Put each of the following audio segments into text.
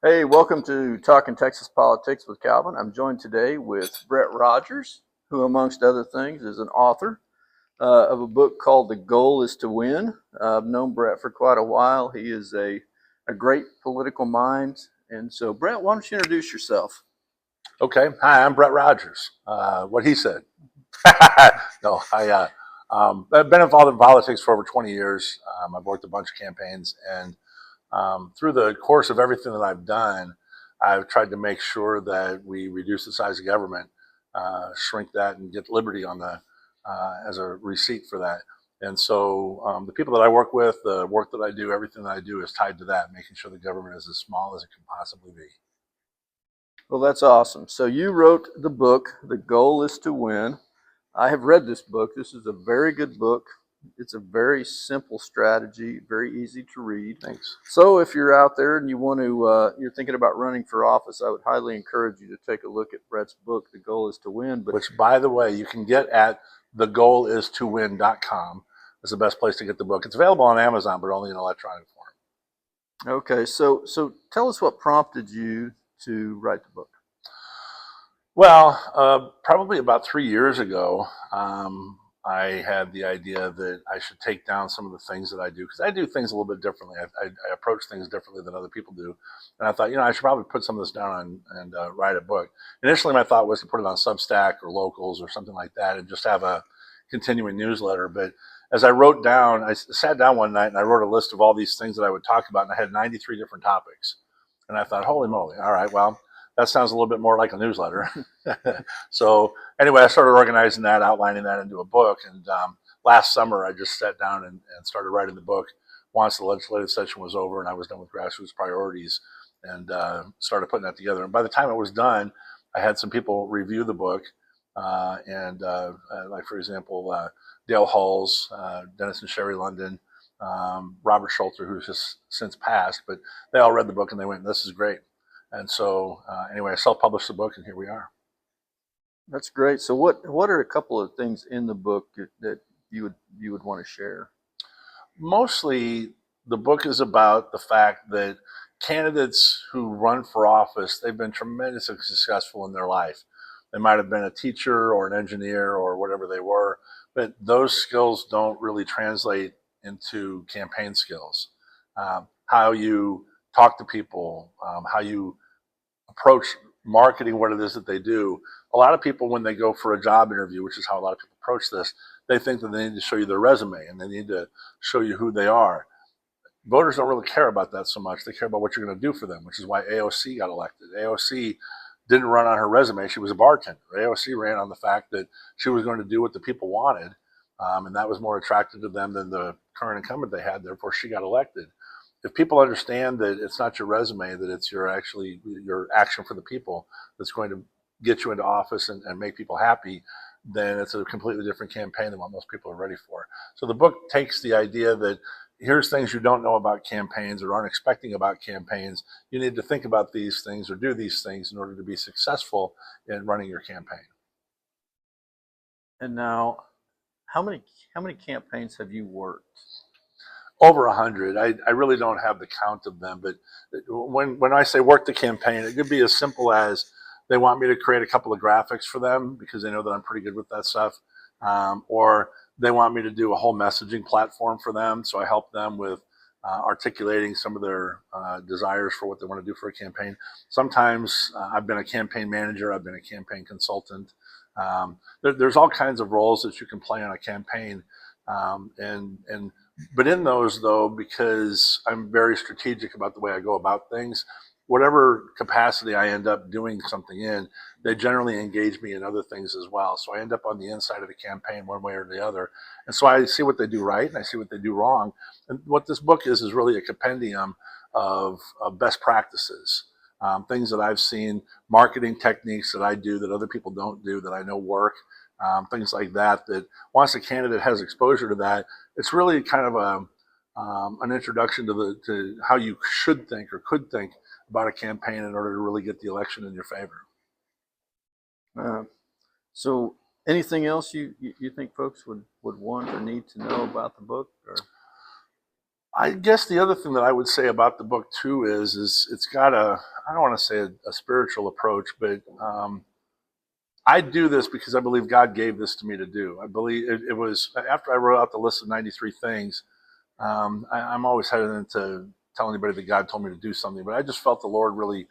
Hey, welcome to Talking Texas Politics with Calvin. I'm joined today with Brett Rogers, who, amongst other things, is an author of a book called The Goal is to Win. I've known Brett for quite a while. He is a great political mind. And so, Brett, why don't you introduce yourself? Okay. Hi, I'm Brett Rogers. What he said. No, I've been involved in politics for over 20 years. I've worked a bunch of campaigns, and through the course of everything that I've done, I've tried to make sure that we reduce the size of government, shrink that, and get liberty on the as a receipt for that. And so, the people that I work with, the work that I do, everything that I do is tied to that, making sure the government is as small as it can possibly be. Well, that's awesome. So, you wrote the book, The Goal is to Win. I have read this book. This is a very good book. It's a very simple strategy, very easy to read. Thanks. So if you're out there and you're thinking about running for office, I would highly encourage you to take a look at Brett's book. The Goal is to Win. But Which, by the way, you can get at thegoalistowin.com. It's the best place to get the book. It's available on Amazon, but only in electronic form. okay, so tell us what prompted you to write the book. Well, probably about 3 years ago, I had the idea that I should take down some of the things that I do because I do things a little bit differently. I approach things differently than other people do, and I thought, I should probably put some of this down and write a book. Initially, my thought was to put it on Substack or Locals or something like that, and just have a continuing newsletter. But as I wrote down, I sat down one night and I wrote a list of all these things that I would talk about, and I had 93 different topics. And I thought, holy moly! All right, well, that sounds a little bit more like a newsletter. So anyway, I started organizing that, outlining that into a book. And last summer, I just sat down and started writing the book once the legislative session was over and I was done with grassroots priorities, and started putting that together. And by the time it was done, I had some people review the book. Like, for example, Dale Halls, Dennis and Sherry London, Robert Schulter, who's just since passed, but they all read the book and they went, "This is great." And so, anyway, I self-published the book, and here we are. That's great. So what are a couple of things in the book that you would want to share? Mostly, the book is about the fact that candidates who run for office, they've been tremendously successful in their life. They might have been a teacher or an engineer or whatever they were, but those skills don't really translate into campaign skills. How you talk to people, how you approach marketing what it is that they do. A lot of people, when they go for a job interview, which is how a lot of people approach this, they think that they need to show you their resume and they need to show you who they are. Voters don't really care about that so much. They care about what you're going to do for them, which is why AOC got elected. AOC didn't run on her resume. She was a bartender. AOC ran on the fact that she was going to do what the people wanted, and that was more attractive to them than the current incumbent they had. Therefore, she got elected. If people understand that it's not your resume, that it's your action for the people that's going to get you into office and make people happy, then it's a completely different campaign than what most people are ready for. So the book takes the idea that here's things you don't know about campaigns or aren't expecting about campaigns. You need to think about these things or do these things in order to be successful in running your campaign. And now, how many how many campaigns have you worked? Over 100. I really don't have the count of them, but when I say work the campaign, it could be as simple as they want me to create a couple of graphics for them because they know that I'm pretty good with that stuff, or they want me to do a whole messaging platform for them, so I help them with articulating some of their desires for what they want to do for a campaign. Sometimes I've been a campaign manager, I've been a campaign consultant. There's all kinds of roles that you can play on a campaign, and but in those, though, because I'm very strategic about the way I go about things, whatever capacity I end up doing something in, they generally engage me in other things as well. So I end up on the inside of the campaign one way or the other. And so I see what they do right and I see what they do wrong. And what this book is really a compendium of best practices, things that I've seen, marketing techniques that I do that other people don't do that I know work, things like that, that once a candidate has exposure to that, it's really kind of an introduction to how you should think or could think about a campaign in order to really get the election in your favor. Uh, so anything else you think folks would want or need to know about the book? Or I guess the other thing that I would say about the book too is it's got I don't want to say a spiritual approach, but I do this because I believe God gave this to me to do. I believe it was after I wrote out the list of 93 things. I'm always hesitant to tell anybody that God told me to do something, but I just felt the Lord really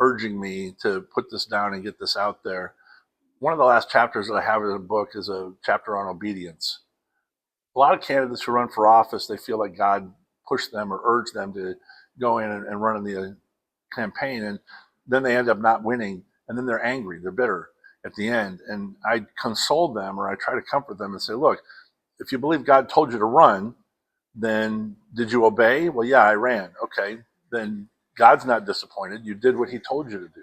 urging me to put this down and get this out there. One of the last chapters that I have in the book is a chapter on obedience. A lot of candidates who run for office, they feel like God pushed them or urged them to go in and run in the campaign, and then they end up not winning, and then they're angry, they're bitter at the end. And I console them, or I try to comfort them and say, look, if you believe God told you to run, then did you obey? Well, yeah, I ran. Okay, then God's not disappointed. You did what he told you to do.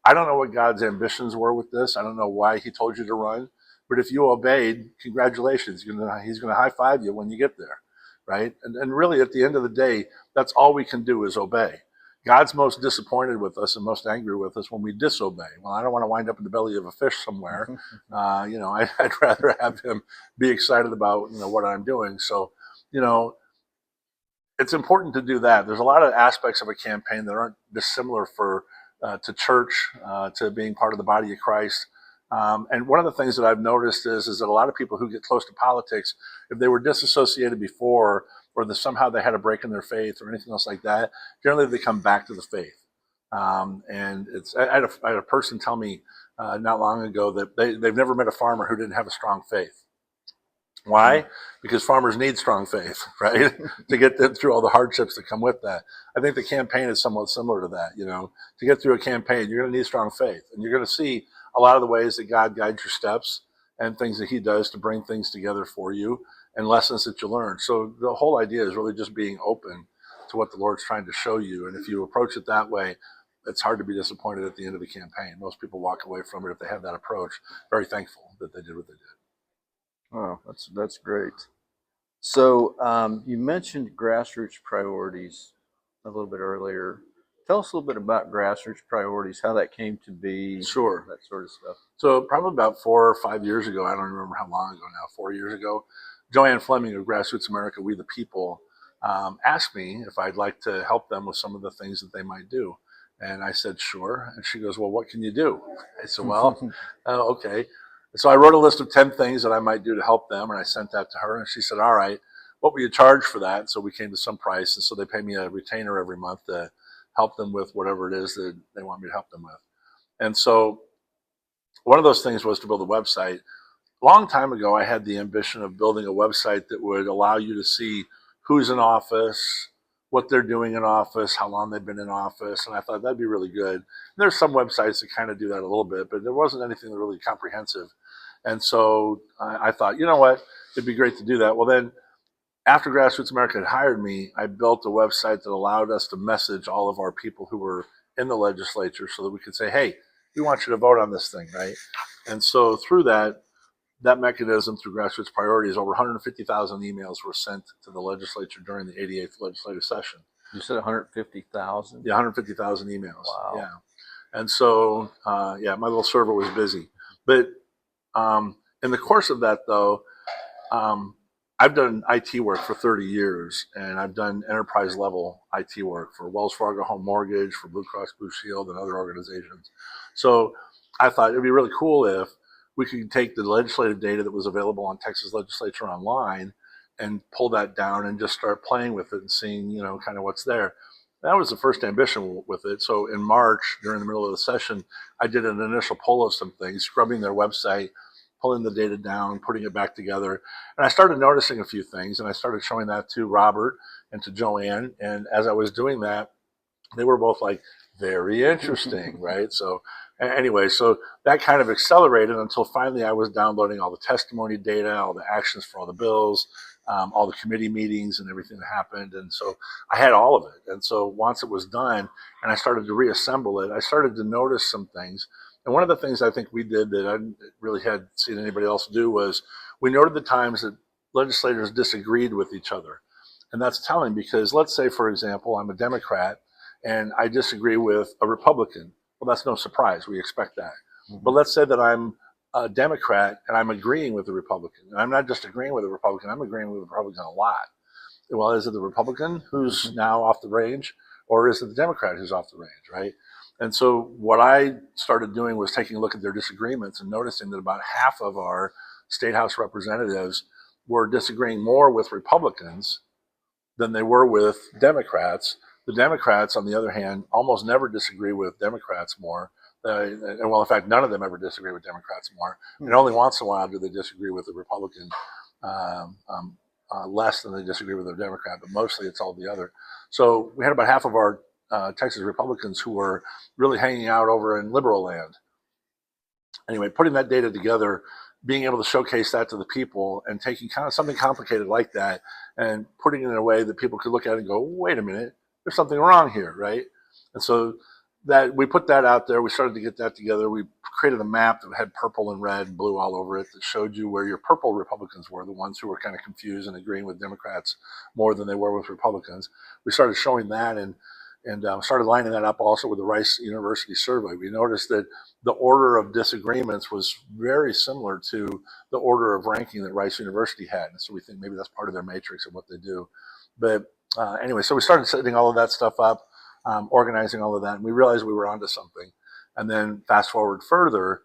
I don't know what God's ambitions were with this. I don't know why he told you to run. But if you obeyed, congratulations. He's going to high five you when you get there, right? And really, at the end of the day, that's all we can do is obey. God's most disappointed with us and most angry with us when we disobey. Well, I don't want to wind up in the belly of a fish somewhere. I'd rather have him be excited about what I'm doing. So, you know, it's important to do that. There's a lot of aspects of a campaign that aren't dissimilar to church, to being part of the body of Christ. And one of the things that I've noticed is that a lot of people who get close to politics, if they were disassociated before, or somehow they had a break in their faith or anything else like that, generally they come back to the faith. And I had a person tell me not long ago that they've never met a farmer who didn't have a strong faith. Why? Because farmers need strong faith, right? To get them through all the hardships that come with that. I think the campaign is somewhat similar to that. To get through a campaign, you're going to need strong faith, and you're going to see a lot of the ways that God guides your steps and things that he does to bring things together for you and lessons that you learn. So the whole idea is really just being open to what the Lord's trying to show you. And if you approach it that way, it's hard to be disappointed at the end of the campaign. Most people walk away from it, if they have that approach, very thankful that they did what they did. Oh, that's great. So you mentioned grassroots priorities a little bit earlier. Tell us a little bit about grassroots priorities, how that came to be, Sure. that sort of stuff. So probably about 4 or 5 years ago, I don't remember how long ago now, 4 years ago, Joanne Fleming of Grassroots America, We the People, asked me if I'd like to help them with some of the things that they might do. And I said, sure. And she goes, well, what can you do? I said, well, okay. So I wrote a list of 10 things that I might do to help them, and I sent that to her. And she said, all right, what will you charge for that? And so we came to some price. And so they pay me a retainer every month to help them with whatever it is that they want me to help them with. And so one of those things was to build a website. A long time ago, I had the ambition of building a website that would allow you to see who's in office, what they're doing in office, how long they've been in office, and I thought that'd be really good. There's some websites that kind of do that a little bit, but there wasn't anything really comprehensive. And so I thought, you know what, it'd be great to do that. Well, then after Grassroots America had hired me, I built a website that allowed us to message all of our people who were in the legislature so that we could say, hey, we want you to vote on this thing, right? And so through that mechanism, through Grassroots Priorities, over 150,000 emails were sent to the legislature during the 88th legislative session. You said 150,000? Yeah, 150,000 emails. Wow. Yeah. And so, my little server was busy. But in the course of that, though, I've done IT work for 30 years, and I've done enterprise level IT work for Wells Fargo Home Mortgage, for Blue Cross Blue Shield, and other organizations. So I thought it'd be really cool if we could take the legislative data that was available on Texas Legislature Online and pull that down and just start playing with it and seeing, kind of what's there. That was the first ambition with it. So in March, during the middle of the session, I did an initial poll of some things, scrubbing their website, pulling the data down, putting it back together. And I started noticing a few things, and I started showing that to Robert and to Joanne. And as I was doing that, they were both like, very interesting, right? So anyway, so that kind of accelerated until finally I was downloading all the testimony data, all the actions for all the bills, all the committee meetings and everything that happened. And so I had all of it. And so once it was done and I started to reassemble it, I started to notice some things. And one of the things I think we did that I really hadn't seen anybody else do was we noted the times that legislators disagreed with each other. And that's telling because let's say, for example, I'm a Democrat and I disagree with a Republican. Well, that's no surprise. We expect that. Mm-hmm. But let's say that I'm a Democrat and I'm agreeing with the Republican. And I'm not just agreeing with the Republican, I'm agreeing with the Republican a lot. Well, is it the Republican who's now off the range, or is it the Democrat who's off the range, right? And so what I started doing was taking a look at their disagreements and noticing that about half of our state house representatives were disagreeing more with Republicans than they were with Democrats. The Democrats, on the other hand, almost never disagree with Democrats more. And well, in fact, none of them ever disagree with Democrats more. And only once in a while do they disagree with the Republican um, um, less than they disagree with the Democrat, but mostly it's all the other. So we had about half of our Texas Republicans who were really hanging out over in liberal land. Anyway, putting that data together, being able to showcase that to the people and taking kind of something complicated like that and putting it in a way that people could look at it and go, wait a minute, there's something wrong here, right? And so that we put that out there. We started to get that together. We created a map that had purple and red and blue all over it that showed you where your purple Republicans were, the ones who were kind of confused and agreeing with Democrats more than they were with Republicans. We started showing that and started lining that up also with the Rice University survey. We noticed that the order of disagreements was very similar to the order of ranking that Rice University had. And so we think maybe that's part of their matrix of what they do. But anyway, so we started setting all of that stuff up, organizing all of that, and we realized we were onto something. And then fast forward further,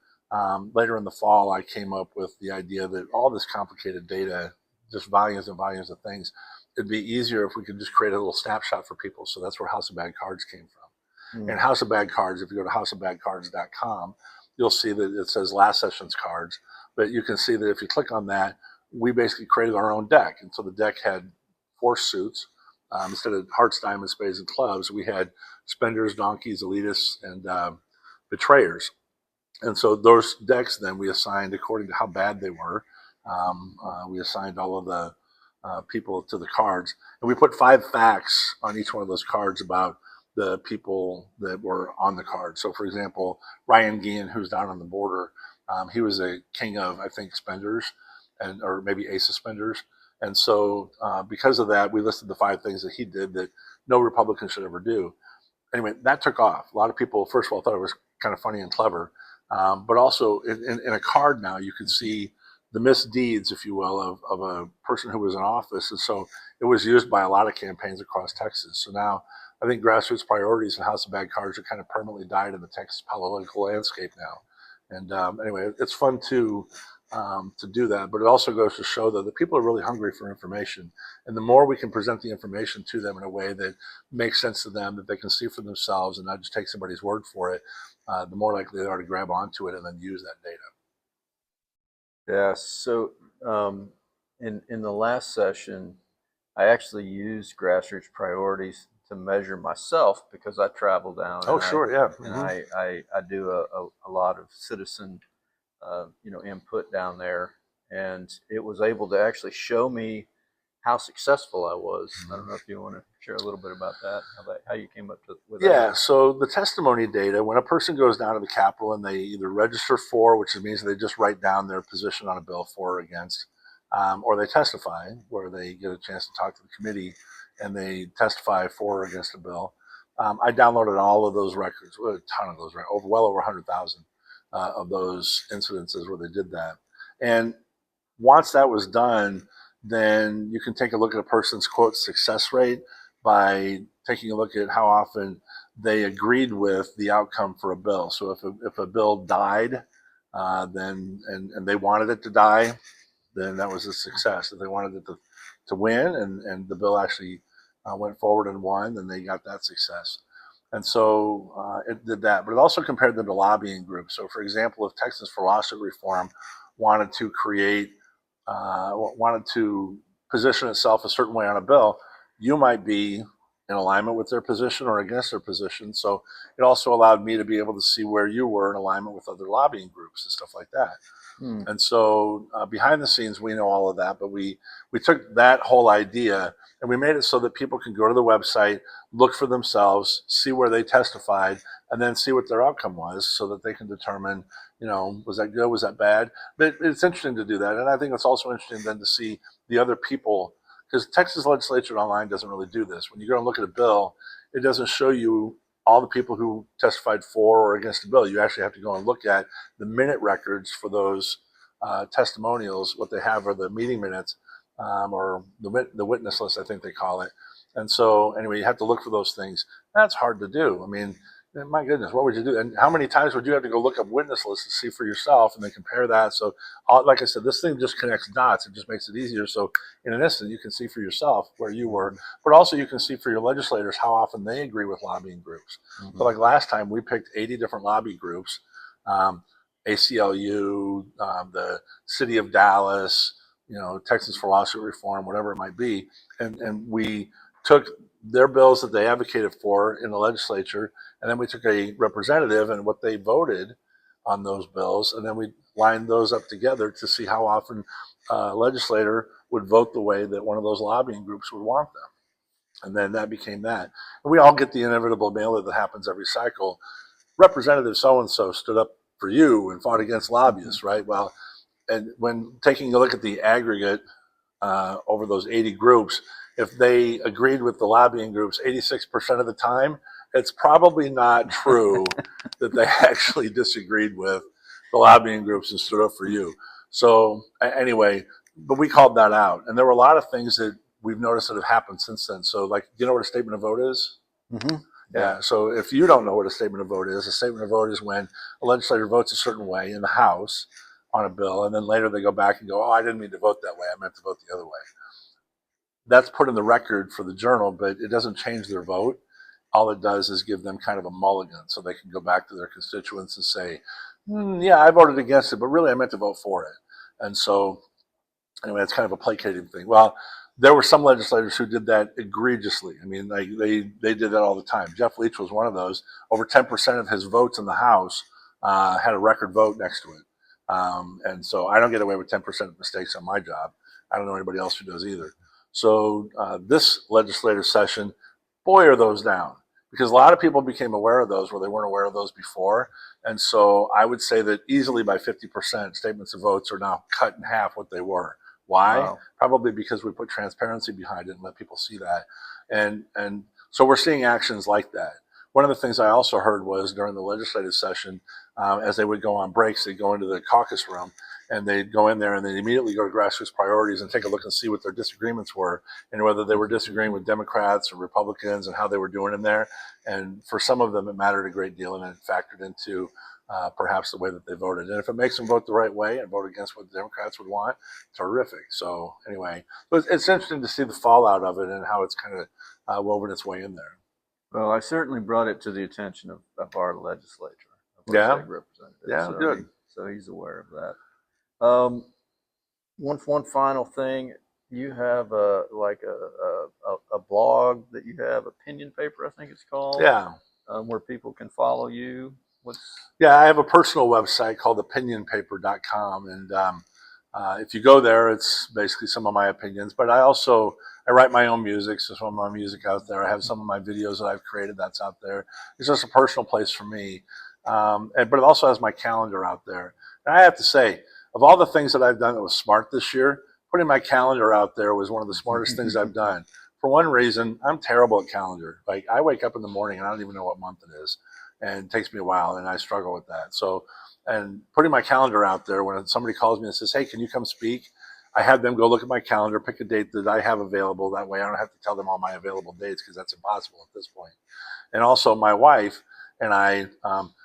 later in the fall, I came up with the idea that all this complicated data, just volumes and volumes of things, it'd be easier if we could just create a little snapshot for people. So that's where House of Bad Cards came from. And House of Bad Cards, if you go to houseofbadcards.com, you'll see that it says last session's cards. But you can see that if you click on that, we basically created our own deck. And so the deck had 4 suits. Instead of hearts, diamonds, spades, and clubs, we had spenders, donkeys, elitists, and betrayers. And so those decks then we assigned according to how bad they were. We assigned all of the people to the cards. And we put 5 facts on each one of those cards about the people that were on the card. So, for example, Ryan Guillen, who's down on the border, he was a king of, I think, spenders, and or maybe ace of spenders. And so, because of that, we listed the 5 things that he did that no Republican should ever do. Anyway, that took off. A lot of people, first of all, thought it was kind of funny and clever, but also in a card now, you can see the misdeeds, if you will, of a person who was in office. And so it was used by a lot of campaigns across Texas. So now I think grassroots priorities and House of Bad Cards are kind of permanently died in the Texas political landscape now. And anyway, it's fun to do that, but it also goes to show that the people are really hungry for information. And the more we can present the information to them in a way that makes sense to them, that they can see for themselves and not just take somebody's word for it, the more likely they are to grab onto it and then use that data. Yeah. So in the last session, I actually used grassroots priorities to measure myself because I travel down. Oh, sure, yeah. And I do a lot of citizen input down there, and it was able to actually show me how successful I was. I don't know if you want to share a little bit about that, how you came up with that. Yeah, so the testimony data, when a person goes down to the Capitol and they either register for, which means they just write down their position on a bill for or against, or they testify, where they get a chance to talk to the committee and they testify for or against a bill. I downloaded all of those records, a ton of those, well over 100,000 of those incidences where they did that. And once that was done, then you can take a look at a person's quote success rate by taking a look at how often they agreed with the outcome for a bill. So if a bill died, then and they wanted it to die, then that was a success. If they wanted it to win and the bill actually went forward and won, then they got that success. And so it did that. But it also compared them to lobbying groups. So, for example, if Texas for Lawsuit Reform wanted to wanted to position itself a certain way on a bill, you might be in alignment with their position or against their position. So it also allowed me to be able to see where you were in alignment with other lobbying groups and stuff like that. And so behind the scenes, we know all of that, but we took that whole idea and we made it so that people can go to the website, look for themselves, see where they testified, and then see what their outcome was so that they can determine, was that good, was that bad? But it's interesting to do that. And I think it's also interesting then to see the other people, because Texas Legislature Online doesn't really do this. When you go and look at a bill, it doesn't show you all the people who testified for or against the bill. You actually have to go and look at the minute records for those testimonials. What they have are the meeting minutes or the witness list, I think they call it. And so anyway, you have to look for those things. That's hard to do. I mean, my goodness, what would you do? And how many times would you have to go look up witness lists to see for yourself and then compare that? So, like I said, this thing just connects dots. It just makes it easier. So, in an instant, you can see for yourself where you were, but also you can see for your legislators how often they agree with lobbying groups. Mm-hmm. So, like last time, we picked 80 different lobby groups, ACLU, the City of Dallas, Texans for Lawsuit Reform, whatever it might be, and we took their bills that they advocated for in the legislature, and then we took a representative and what they voted on those bills, and then we lined those up together to see how often a legislator would vote the way that one of those lobbying groups would want them. And then that became that. And we all get the inevitable mailer that happens every cycle. Representative so-and-so stood up for you and fought against lobbyists, right? Well, and when taking a look at the aggregate over those 80 groups, if they agreed with the lobbying groups 86% of the time, it's probably not true that they actually disagreed with the lobbying groups and stood up for you. So anyway, but we called that out. And there were a lot of things that we've noticed that have happened since then. So like, do you know what a statement of vote is? Mm-hmm. Yeah. So if you don't know what a statement of vote is, a statement of vote is when a legislator votes a certain way in the House on a bill, and then later they go back and go, oh, I didn't mean to vote that way. I meant to vote the other way. That's put in the record for the journal, but it doesn't change their vote. All it does is give them kind of a mulligan so they can go back to their constituents and say, yeah, I voted against it, but really I meant to vote for it. And so anyway, it's kind of a placating thing. Well, there were some legislators who did that egregiously. I mean, they did that all the time. Jeff Leach was one of those. Over 10% of his votes in the House had a record vote next to it. And so I don't get away with 10% of mistakes on my job. I don't know anybody else who does either. So this legislative session, boy, are those down. Because a lot of people became aware of those where they weren't aware of those before. And so I would say that easily by 50%, statements of votes are now cut in half what they were. Why? Wow. Probably because we put transparency behind it and let people see that. And so we're seeing actions like that. One of the things I also heard was during the legislative session, as they would go on breaks, they'd go into the caucus room and they'd go in there and they'd immediately go to grassroots priorities and take a look and see what their disagreements were and whether they were disagreeing with Democrats or Republicans and how they were doing in there. And for some of them, it mattered a great deal and it factored into perhaps the way that they voted. And if it makes them vote the right way and vote against what the Democrats would want, terrific. So anyway, but it's interesting to see the fallout of it and how it's kind of woven its way in there. Well, I certainly brought it to the attention of our legislature, of our state representative. Yeah, so good. So he's aware of that. One final thing, you have a blog that you have, Opinion Paper, I think it's called. Yeah. Where people can follow you. Yeah, I have a personal website called opinionpaper.com, and if you go there, it's basically some of my opinions. But I write my own music, so some of my music out there. I have some of my videos that I've created that's out there. It's just a personal place for me, but it also has my calendar out there. And I have to say, of all the things that I've done that was smart this year, putting my calendar out there was one of the smartest things I've done. For one reason, I'm terrible at calendar. Like I wake up in the morning and I don't even know what month it is. And it takes me a while and I struggle with that. So, and putting my calendar out there when somebody calls me and says, hey, can you come speak? I have them go look at my calendar, pick a date that I have available. That way I don't have to tell them all my available dates because that's impossible at this point. And also my wife and I,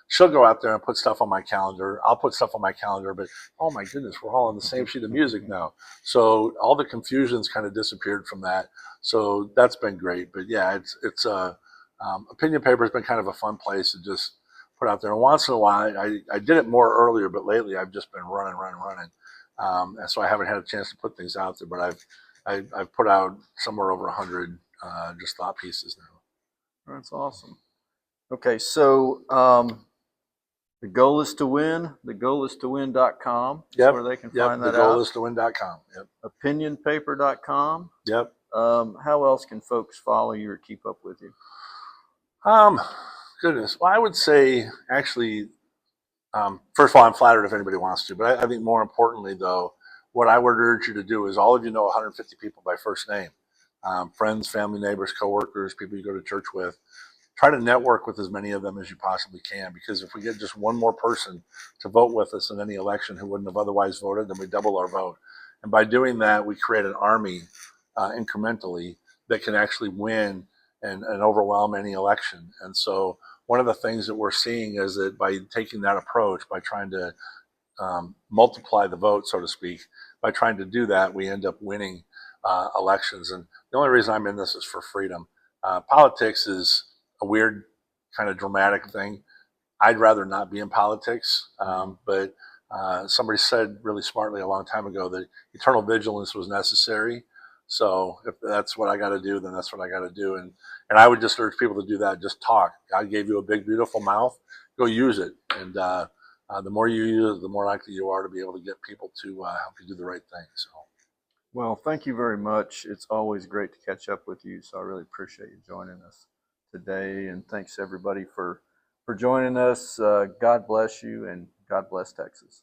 she'll go out there and put stuff on my calendar. I'll put stuff on my calendar, but oh my goodness, we're all on the same sheet of music now. So all the confusion's kind of disappeared from that. So that's been great. But yeah, it's Opinion Paper has been kind of a fun place to just put out there. And once in a while, I did it more earlier, but lately I've just been running. And so I haven't had a chance to put things out there, but I've put out somewhere over 100 just thought pieces now. That's awesome. Okay, so the goal is to win. TheGoalIsToWin.com. Yep. Where they can find that out. TheGoalIsToWin.com. Yep. OpinionPaper.com. Yep. How else can folks follow you or keep up with you? Goodness. Well, I would say actually, first of all, I'm flattered if anybody wants to, but I think more importantly, though, what I would urge you to do is all of you know 150 people by first name, friends, family, neighbors, coworkers, people you go to church with. Try to network with as many of them as you possibly can, because if we get just one more person to vote with us in any election who wouldn't have otherwise voted, then we double our vote. And by doing that, we create an army incrementally that can actually win and overwhelm any election. And so one of the things that we're seeing is that by taking that approach, by trying to multiply the vote, so to speak, by trying to do that, we end up winning elections. And the only reason I'm in this is for freedom. Politics is a weird kind of dramatic thing. I'd rather not be in politics, but somebody said really smartly a long time ago that eternal vigilance was necessary. So if that's what I got to do, then that's what I got to do. And I would just urge people to do that. Just talk. God gave you a big, beautiful mouth. Go use it. And the more you use it, the more likely you are to be able to get people to help you do the right thing. So. Well, thank you very much. It's always great to catch up with you. So I really appreciate you joining us today. And thanks everybody for joining us. God bless you and God bless Texas.